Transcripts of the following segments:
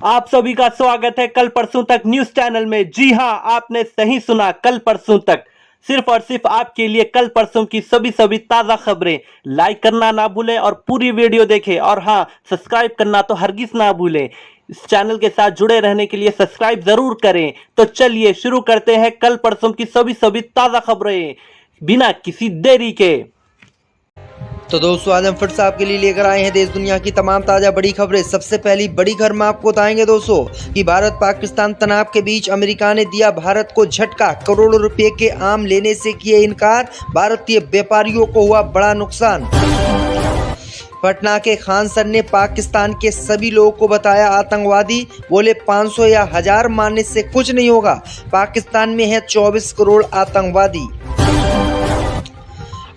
आप सभी का स्वागत है कल परसों तक न्यूज चैनल में। जी हां, आपने सही सुना, कल परसों तक सिर्फ और सिर्फ आपके लिए कल परसों की सभी ताजा खबरें। लाइक करना ना भूलें और पूरी वीडियो देखें, और हां, सब्सक्राइब करना तो हरगिज ना भूलें। इस चैनल के साथ जुड़े रहने के लिए सब्सक्राइब जरूर करें। तो चलिए शुरू करते हैं कल परसों की सभी ताजा खबरें बिना किसी देरी के। तो दोस्तों, आज हम फिर से आपके लिए लेकर आए हैं देश दुनिया की तमाम ताज़ा बड़ी खबरें। सबसे पहली बड़ी खबर में आपको बताएंगे दोस्तों कि भारत पाकिस्तान तनाव के बीच अमेरिका ने दिया भारत को झटका, करोड़ों रुपए के आम लेने से किए इनकार, भारतीय व्यापारियों को हुआ बड़ा नुकसान। पटना के खान सर ने पाकिस्तान के सभी लोगों को बताया आतंकवादी, बोले 500 या 1000 मारने से कुछ नहीं होगा, पाकिस्तान में है 24 करोड़ आतंकवादी।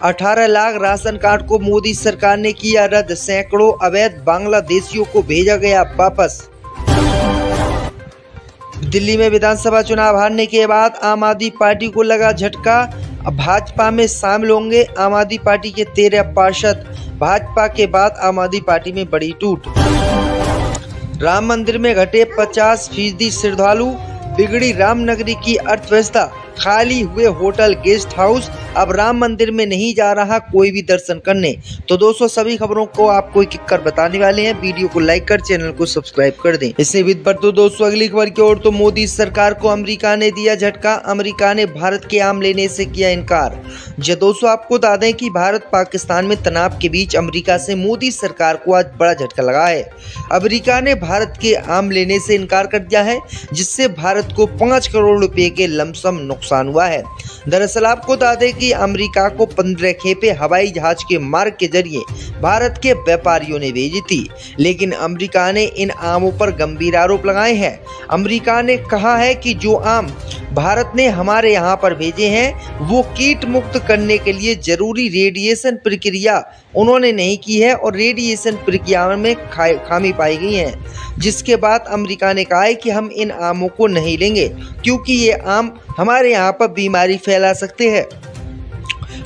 18 लाख राशन कार्ड को मोदी सरकार ने किया रद्द, सैकड़ों अवैध बांग्लादेशियों को भेजा गया वापस। दिल्ली में विधानसभा चुनाव हारने के बाद आम आदमी पार्टी को लगा झटका, भाजपा में शामिल होंगे आम आदमी पार्टी के 13 पार्षद, भाजपा के बाद आम आदमी पार्टी में बड़ी टूट। राम मंदिर में घटे 50% श्रद्धालु, बिगड़ी रामनगरी की अर्थव्यवस्था, खाली हुए होटल गेस्ट हाउस, अब राम मंदिर में नहीं जा रहा कोई भी दर्शन करने। तो दोस्तों, सभी खबरों को आपको एक एक कर बताने वाले हैं। वीडियो को लाइक कर चैनल को सब्सक्राइब कर दें। इससे विद पर तो दोस्तों अगली खबर की ओर, तो मोदी सरकार को अमेरिका ने दिया झटका, अमेरिका ने भारत के आम लेने से किया इनकार। जी दोस्तों, आपको बता दें कि भारत पाकिस्तान में तनाव के बीच अमेरिका से मोदी सरकार को आज बड़ा झटका लगा है। अमेरिका ने भारत के आम लेने से इनकार कर दिया है, जिससे भारत को 5 करोड़ रुपए के लमसम नुकसान हुआ है। दरअसल आपको बता दें कि अमेरिका को 15 खेपे हवाई जहाज के मार्ग के जरिए भारत के व्यापारियों ने भेजी थी, लेकिन अमेरिका ने इन आमों पर गंभीर आरोप लगाए हैं। अमेरिका ने कहा है कि जो आम भारत ने हमारे यहाँ पर भेजे हैं वो कीट मुक्त करने के लिए जरूरी रेडिएशन प्रक्रिया उन्होंने नहीं की है और रेडिएशन प्रक्रिया में खामी पाई गई है, जिसके बाद अमेरिका ने कहा है कि हम इन आमों को नहीं लेंगे क्योंकि ये आम हमारे यहाँ पर बीमारी फैला सकते हैं।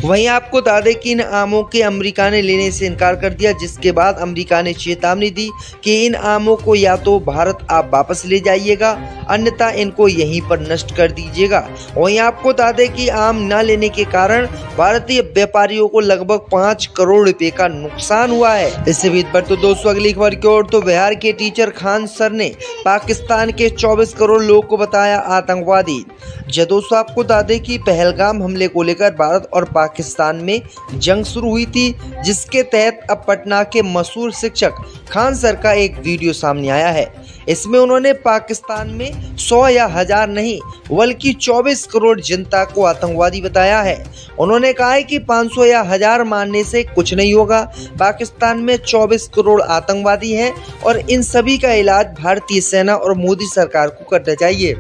वहीं आपको बता दें कि इन आमों के अमेरिका ने लेने से इनकार कर दिया, जिसके बाद अमेरिका ने चेतावनी दी कि इन आमों को या तो भारत आप वापस ले जाइएगा, अन्यथा इनको यहीं पर नष्ट कर दीजिएगा। वहीं आपको बता दें कि आम न लेने के कारण भारतीय व्यापारियों को लगभग 5 करोड़ रुपए का नुकसान हुआ है। इससे भी पर तो दोस्तों अगली खबर की ओर, तो बिहार के टीचर खान सर ने पाकिस्तान के 24 करोड़ लोगों को बताया आतंकवादी। दोस्तों, आपको बता दें कि पहलगाम हमले को लेकर भारत और पाकिस्तान में जंग शुरू हुई थी, जिसके तहत अब पटना के मशहूर शिक्षक खान सर का एक वीडियो सामने आया है। इसमें उन्होंने पाकिस्तान में 100 या 1000 नहीं बल्कि 24 करोड़ जनता को आतंकवादी बताया है। उन्होंने कहा है कि 500 या 1000 मारने से कुछ नहीं होगा, पाकिस्तान में 24 करोड़ आतंकवादी हैं और इन सभी का इलाज भारतीय सेना और मोदी सरकार को करना चाहिए।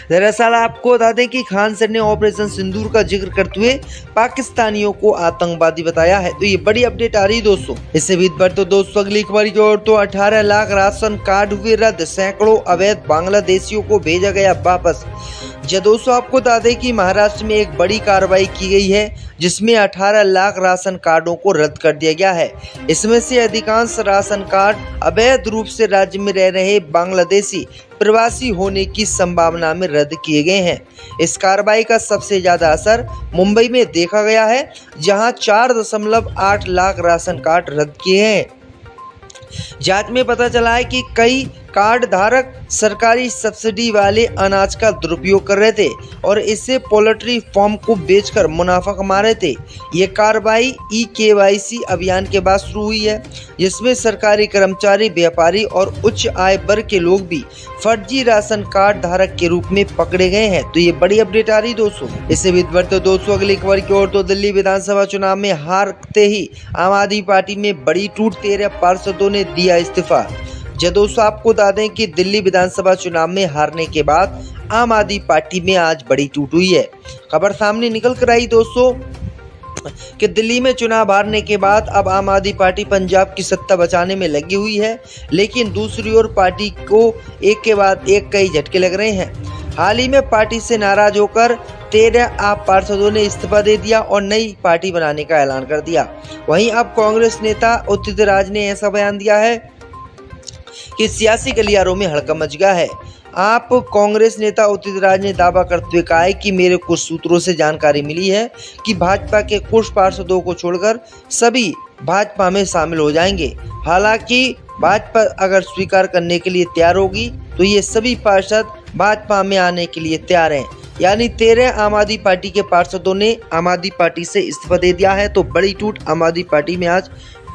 दरअसल आपको बता दें कि खान सर ने ऑपरेशन सिंदूर का जिक्र करते हुए पाकिस्तानियों को आतंकवादी बताया है। तो ये बड़ी अपडेट आ रही है दोस्तों। इससे भी पर तो दोस्तों अगली खबर की ओर, तो 18 लाख राशन कार्ड हुए रद्द, सैकड़ों अवैध बांग्लादेशियों को भेजा गया वापस। दोस्तों, आपको बता दें कि महाराष्ट्र में एक बड़ी कार्रवाई की गई है, जिसमें 18 लाख राशन कार्डों को रद्द कर दिया गया है। इसमें से अधिकांश राशन कार्ड अवैध रूप से राज्य में रह रहे बांग्लादेशी प्रवासी होने की संभावना में रद्द किए गए हैं। इस कार्रवाई का सबसे ज्यादा असर मुंबई में देखा गया है, जहां 4.8 लाख राशन कार्ड रद्द किए हैं। जांच में पता चला है कि कई कार्ड धारक सरकारी सब्सिडी वाले अनाज का दुरुपयोग कर रहे थे और इससे पोल्ट्री फार्म को बेचकर मुनाफा कमा रहे थे। ये कार्रवाई KYC अभियान के बाद शुरू हुई है, जिसमें सरकारी कर्मचारी, व्यापारी और उच्च आय वर्ग के लोग भी फर्जी राशन कार्ड धारक के रूप में पकड़े गए हैं। तो ये बड़ी अपडेट आ रही दोस्तों। इससे भी तो दोस्तों अगली खबर की ओर, तो दिल्ली विधानसभा चुनाव में हारते ही आम आदमी पार्टी में बड़ी टूट, 13 पार्षदों ने दिया इस्तीफा। दोस्तों, आपको बता दें कि दिल्ली विधानसभा चुनाव में हारने के बाद आम आदमी पार्टी में आज बड़ी टूट हुई है। खबर सामने निकल कर आई दोस्तों कि दिल्ली में चुनाव हारने के बाद अब आम आदमी पार्टी पंजाब की सत्ता बचाने में लगी हुई है, लेकिन दूसरी ओर पार्टी को एक के बाद एक कई झटके लग रहे हैं। हाल ही में पार्टी से नाराज होकर 13 आप पार्षदों ने इस्तीफा दे दिया और नई पार्टी बनाने का ऐलान कर दिया। वहीं अब कांग्रेस नेता उदित राज ने ऐसा बयान दिया है कि सियासी गलियारों में हड़कंप मच गया है। आप कांग्रेस नेता उदित राज ने दावा करते हुए कहा है कि मेरे कुछ सूत्रों से जानकारी मिली है कि भाजपा के कुछ पार्षदों को छोड़कर सभी भाजपा में शामिल हो जाएंगे। हालांकि भाजपा अगर स्वीकार करने के लिए तैयार होगी तो ये सभी पार्षद भाजपा में आने के लिए तैयार हैं। यानी 13 आम आदमी पार्टी के पार्षदों ने आम आदमी पार्टी से इस्तीफा दे दिया है। तो बड़ी टूट आम आदमी पार्टी में आज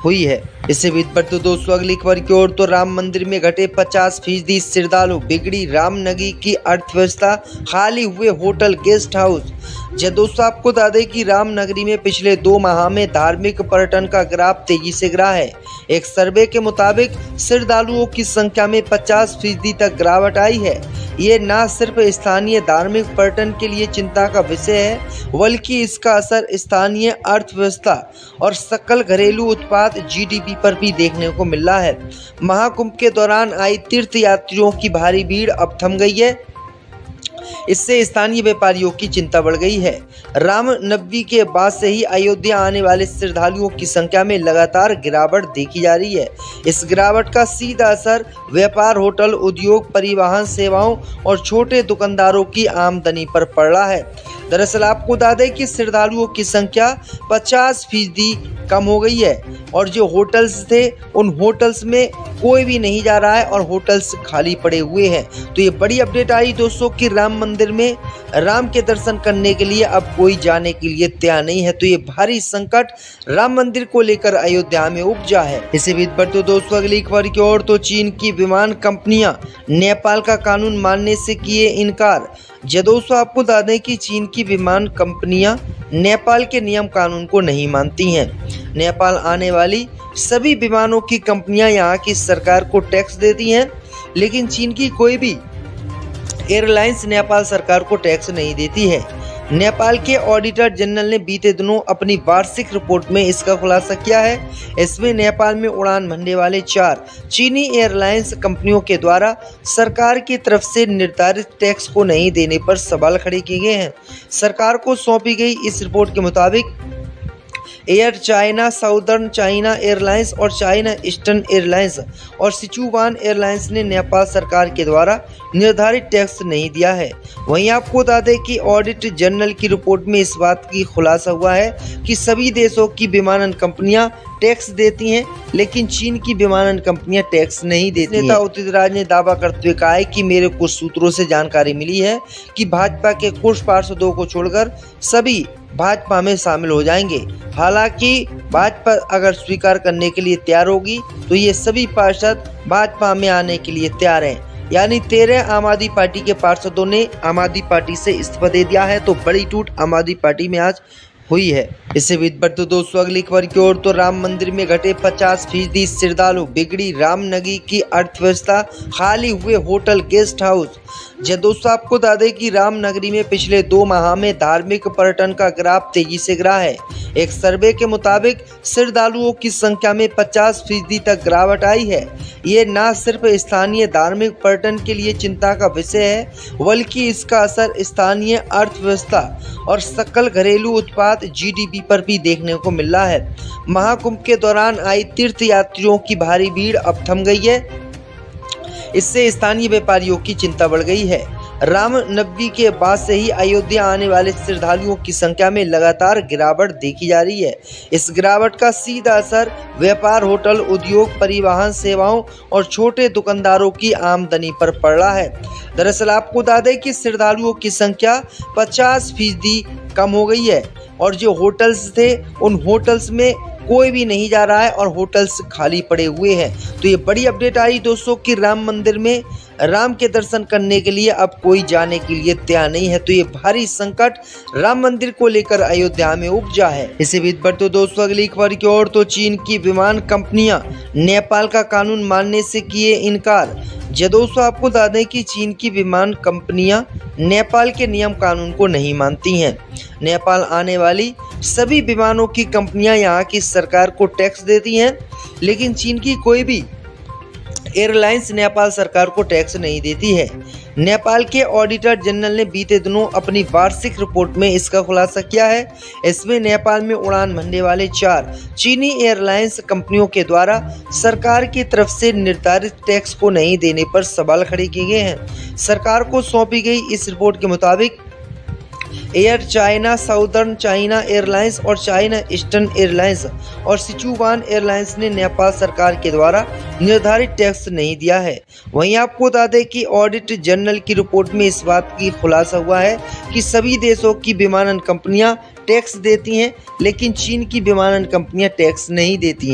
हुई है। इससे बीच पर तो दोस्तों अगली खबर की ओर तो राम मंदिर में घटे 50% श्रद्धालु, बिगड़ी रामनगरी की अर्थव्यवस्था, खाली हुए होटल गेस्ट हाउस। जब दोस्तों आपको बता दें कि रामनगरी में पिछले 2 माह में धार्मिक पर्यटन का ग्राफ तेजी से गिरा है। एक सर्वे के मुताबिक श्रद्धालुओं की संख्या में 50% तक गिरावट आई है। ये न सिर्फ स्थानीय धार्मिक पर्यटन के लिए चिंता का विषय है, बल्कि इसका असर स्थानीय अर्थव्यवस्था और सकल घरेलू उत्पाद जीडीपी पर भी देखने को मिल रहा है। महाकुंभ के दौरान आई तीर्थ यात्रियों की भारी भीड़ अब थम गई है। इससे स्थानीय व्यापारियों की चिंता बढ़ गई है। रामनवमी के बाद से ही अयोध्या आने वाले श्रद्धालुओं की संख्या में लगातार गिरावट देखी जा रही है। इस गिरावट का सीधा असर व्यापार, होटल उद्योग, परिवहन सेवाओं और छोटे दुकानदारों की आमदनी पर पड़ रहा है। दरअसल आपको बता दें कि श्रद्धालुओं की संख्या 50% कम हो गई है और जो होटल्स थे उन होटल्स में कोई भी नहीं जा रहा है और होटल्स खाली पड़े हुए हैं। तो ये बड़ी अपडेट आई दोस्तों कि राम मंदिर में राम के दर्शन करने के लिए अब कोई जाने के लिए तैयार नहीं है। तो ये भारी संकट राम मंदिर को लेकर अयोध्या में उपजा है। इसी बीच पर तो दोस्तों अगली खबर की ओर तो चीन की विमान कंपनियां नेपाल का कानून मानने से किए इनकार। दोस्तों आपको बता दें कि चीन की विमान कंपनियां नेपाल के नियम कानून को नहीं मानती हैं। नेपाल आने वाली सभी विमानों की कंपनियां यहां की सरकार को टैक्स देती हैं, लेकिन चीन की कोई भी एयरलाइंस नेपाल सरकार को टैक्स नहीं देती है। नेपाल के ऑडिटर जनरल ने बीते दिनों अपनी वार्षिक रिपोर्ट में इसका खुलासा किया है। इसमें नेपाल में उड़ान भरने वाले 4 चीनी एयरलाइंस कंपनियों के द्वारा सरकार की तरफ से निर्धारित टैक्स को नहीं देने पर सवाल खड़े किए गए हैं। सरकार को सौंपी गई इस रिपोर्ट के मुताबिक air China, southern China airlines और चाइना ईस्टर्न एयरलाइंस और सिचुवान एयरलाइंस ने नेपाल सरकार के द्वारा निर्धारित टैक्स नहीं दिया है। वहीं आपको बता दें कि ऑडिट जनरल की रिपोर्ट में इस बात की खुलासा हुआ है कि सभी देशों की विमानन कंपनियां टैक्स देती हैं, लेकिन चीन की विमानन कंपनियां टैक्स नहीं देती। नेता उदित राज ने दावा करते हुए कहा है कि मेरे कुछ सूत्रों से जानकारी मिली है कि भाजपा के कुछ पार्षदों को छोड़कर सभी भाजपा में शामिल हो जाएंगे। हालांकि भाजपा अगर स्वीकार करने के लिए तैयार होगी तो ये सभी पार्षद भाजपा में आने के लिए तैयार हैं। यानी 13 आम आदमी पार्टी के पार्षदों ने आम आदमी पार्टी से इस्तीफा दे दिया है। तो बड़ी टूट आम आदमी पार्टी में आज हुई है। इससे बीच पर तो दोस्तों अगली खबर की ओर तो राम मंदिर में घटे 50% श्रद्धालु, बिगड़ी रामनगरी की अर्थव्यवस्था, खाली हुए होटल गेस्ट हाउस। दोस्तों आपको बता दें कि रामनगरी में पिछले 2 माह में धार्मिक पर्यटन का ग्राफ तेजी से गिरा है। एक सर्वे के मुताबिक श्रद्धालुओं की संख्या में 50% तक गिरावट आई है। ये न सिर्फ स्थानीय धार्मिक पर्यटन के लिए चिंता का विषय है, बल्कि इसका असर स्थानीय अर्थव्यवस्था और सकल घरेलू उत्पाद जीडीपी पर भी देखने को मिल रहा है। महाकुंभ के दौरान आई तीर्थ यात्रियों की भारी भीड़ अब थम गई है। इससे स्थानीय व्यापारियों की चिंता बढ़ गई है। रामनवमी के बाद से ही अयोध्या आने वाले श्रद्धालुओं की संख्या में लगातार गिरावट देखी जा रही है। इस गिरावट का सीधा असर व्यापार, होटल उद्योग, परिवहन सेवाओं और छोटे दुकानदारों की आमदनी पर पड़ रहा है। दरअसल आपको बता दें कि श्रद्धालुओं की संख्या 50% कम हो गई है और जो होटल्स थे उन होटल्स में कोई भी नहीं जा रहा है और होटल्स खाली पड़े हुए हैं। तो ये बड़ी अपडेट आई दोस्तों कि राम मंदिर में राम के दर्शन करने के लिए अब कोई जाने के लिए तैयार नहीं है। तो ये भारी संकट राम मंदिर को लेकर अयोध्या में उपजा है। इसी बीच पर तो दोस्तों अगली खबर की ओर तो चीन की विमान कंपनियां नेपाल का कानून मानने से किए इनकार। दोस्तों आपको बता दें कि चीन की विमान कंपनियां नेपाल के नियम कानून को नहीं मानती हैं। नेपाल आने वाली सभी विमानों की कंपनियां यहां की सरकार को टैक्स देती हैं, लेकिन चीन की कोई भी एयरलाइंस नेपाल सरकार को टैक्स नहीं देती है। नेपाल के ऑडिटर जनरल ने बीते दिनों अपनी वार्षिक रिपोर्ट में इसका खुलासा किया है। इसमें नेपाल में उड़ान भरने वाले 4 चीनी एयरलाइंस कंपनियों के द्वारा सरकार की तरफ से निर्धारित टैक्स को नहीं देने पर सवाल खड़े किए गए हैं। सरकार को सौंपी गई इस रिपोर्ट के मुताबिक air China, southern China airlines और चाइना ईस्टर्न एयरलाइंस और सिचुवान एयरलाइंस ने नेपाल सरकार के द्वारा निर्धारित टैक्स नहीं दिया है। वहीं आपको बता दें कि ऑडिट जनरल की रिपोर्ट में इस बात की खुलासा हुआ है कि सभी देशों की विमानन कंपनियां टैक्स देती हैं, लेकिन चीन की विमानन कंपनियां टैक्स नहीं देती हैं।